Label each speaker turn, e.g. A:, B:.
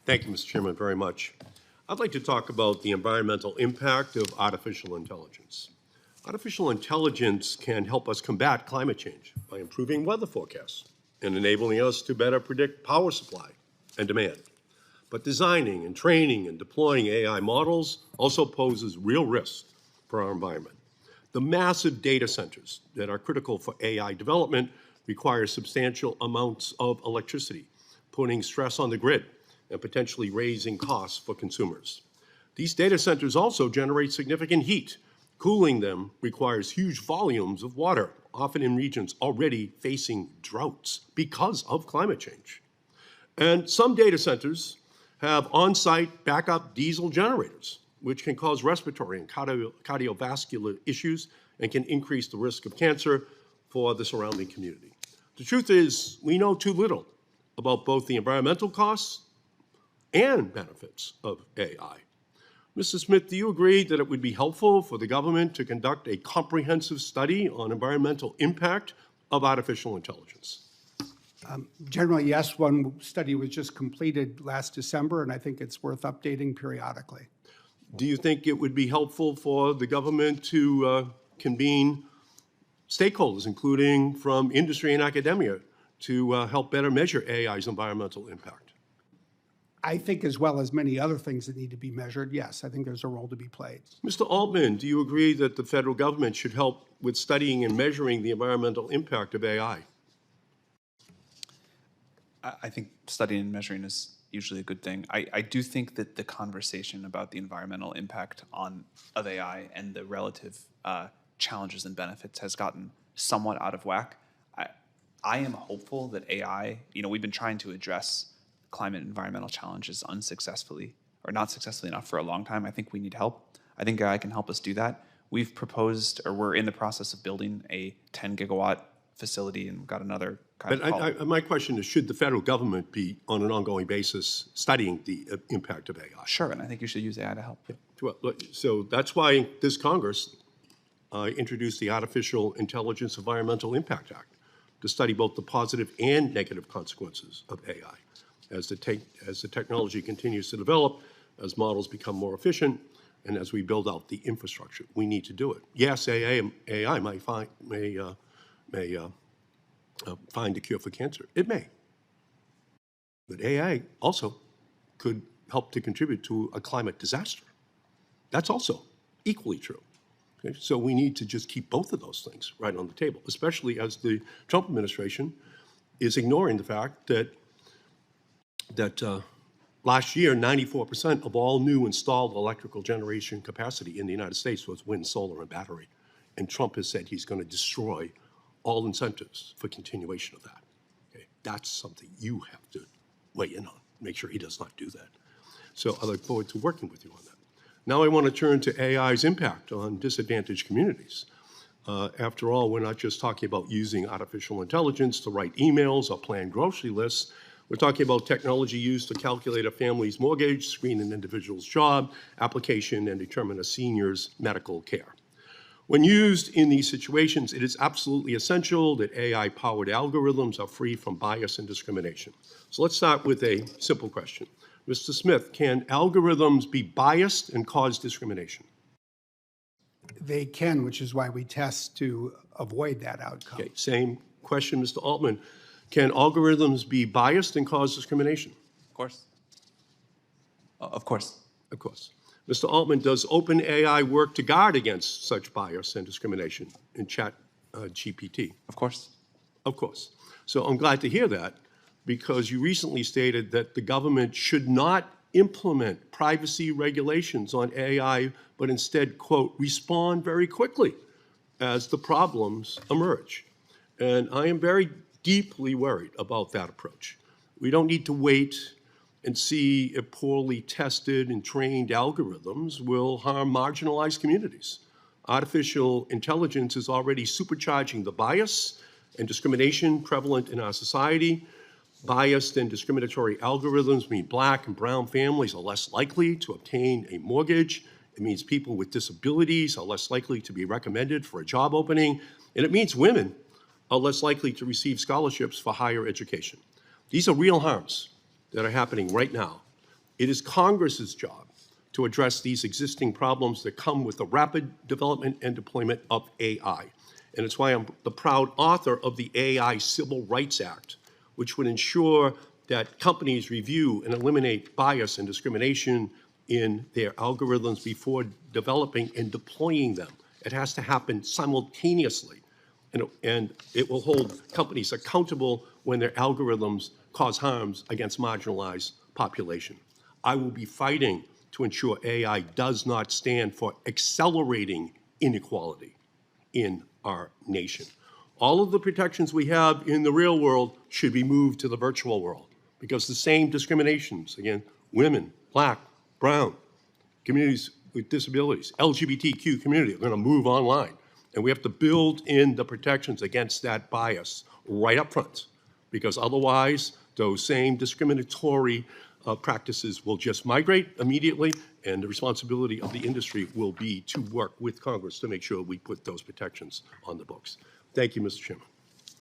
A: Thank you, Mr. Chairman, very much. I'd like to talk about the environmental impact of artificial intelligence. Artificial intelligence can help us combat climate change by improving weather forecasts and enabling us to better predict power supply and demand. But designing and training and deploying AI models also poses real risks for our environment. The massive data centers that are critical for AI development require substantial amounts of electricity, putting stress on the grid and potentially raising costs for consumers. These data centers also generate significant heat. Cooling them requires huge volumes of water, often in regions already facing droughts because of climate change. And some data centers have on-site backup diesel generators, which can cause respiratory and cardiovascular issues and can increase the risk of cancer for the surrounding community. The truth is, we know too little about both the environmental costs and benefits of AI. Mr. Smith, do you agree that it would be helpful for the government to conduct a comprehensive study on environmental impact of artificial intelligence?
B: Generally, yes. One study was just completed last December, and I think it's worth updating periodically.
A: Do you think it would be helpful for the government to convene stakeholders, including from industry and academia, to help better measure AI's environmental impact?
B: I think, as well as many other things that need to be measured, yes, I think there's a role to be played.
A: Mr. Altman, do you agree that the federal government should help with studying and measuring the environmental impact of AI?
C: I think studying and measuring is usually a good thing. I do think that the conversation about the environmental impact of AI and the relative challenges and benefits has gotten somewhat out of whack. I am hopeful that AI, we've been trying to address climate and environmental challenges unsuccessfully or not successfully enough for a long time. I think we need help. I think AI can help us do that. We've proposed, or we're in the process of building a 10 gigawatt facility, and we've got another kind
A: of my question is, should the federal government be on an ongoing basis studying the impact of AI?
C: Sure, and I think you should use AI to help.
A: Yeah. So that's why this Congress introduced the Artificial Intelligence Environmental Impact Act to study both the positive and negative consequences of AI. As the technology continues to develop, as models become more efficient, and as we build out the infrastructure, we need to do it. Yes, AI may find a cure for cancer. It may. But AI also could help to contribute to a climate disaster. That's also equally true. Okay? So we need to just keep both of those things right on the table, especially as the Trump administration is ignoring the fact that last year, 94% of all new installed electrical generation capacity in the United States was wind, solar, and battery. And Trump has said he's going to destroy all incentives for continuation of that. Okay? That's something you have to weigh in on, make sure he does not do that. So I look forward to working with you on that. Now I want to turn to AI's impact on disadvantaged communities. After all, we're not just talking about using artificial intelligence to write emails or plan grocery lists. We're talking about technology used to calculate a family's mortgage, screen an individual's job application, and determine a senior's medical care. When used in these situations, it is absolutely essential that AI-powered algorithms are free from bias and discrimination. So let's start with a simple question. Mr. Smith, can algorithms be biased and cause discrimination?
B: They can, which is why we test to avoid that outcome.
A: Okay, same question, Mr. Altman. Can algorithms be biased and cause discrimination?
C: Of course. Of course.
A: Of course. Mr. Altman, does OpenAI work to guard against such bias and discrimination in ChatGPT?
C: Of course.
A: Of course. So I'm glad to hear that, because you recently stated that the government should not implement privacy regulations on AI, but instead, quote, respond very quickly as the problems emerge. And I am very deeply worried about that approach. We don't need to wait and see if poorly tested and trained algorithms will harm marginalized communities. Artificial intelligence is already supercharging the bias and discrimination prevalent in our society. Biased and discriminatory algorithms mean Black and brown families are less likely to obtain a mortgage. It means people with disabilities are less likely to be recommended for a job opening. And it means women are less likely to receive scholarships for higher education. These are real harms that are happening right now It is Congress's job to address these existing problems that come with the rapid development and deployment of AI. And it's why I'm the proud author of the AI Civil Rights Act, which would ensure that companies review and eliminate bias and discrimination in their algorithms before developing and deploying them. It has to happen simultaneously. And it will hold companies accountable when their algorithms cause harms against marginalized population. I will be fighting to ensure AI does not stand for accelerating inequality in our nation. All of the protections we have in the real world should be moved to the virtual world, because the same discriminations against women, black, brown, communities with disabilities, LGBTQ community are going to move online. And we have to build in the protections against that bias right up front, because otherwise those same discriminatory practices will just migrate immediately, and the responsibility of the industry will be to work with Congress to make sure we put those protections on the books. Thank you, Mr. Chairman.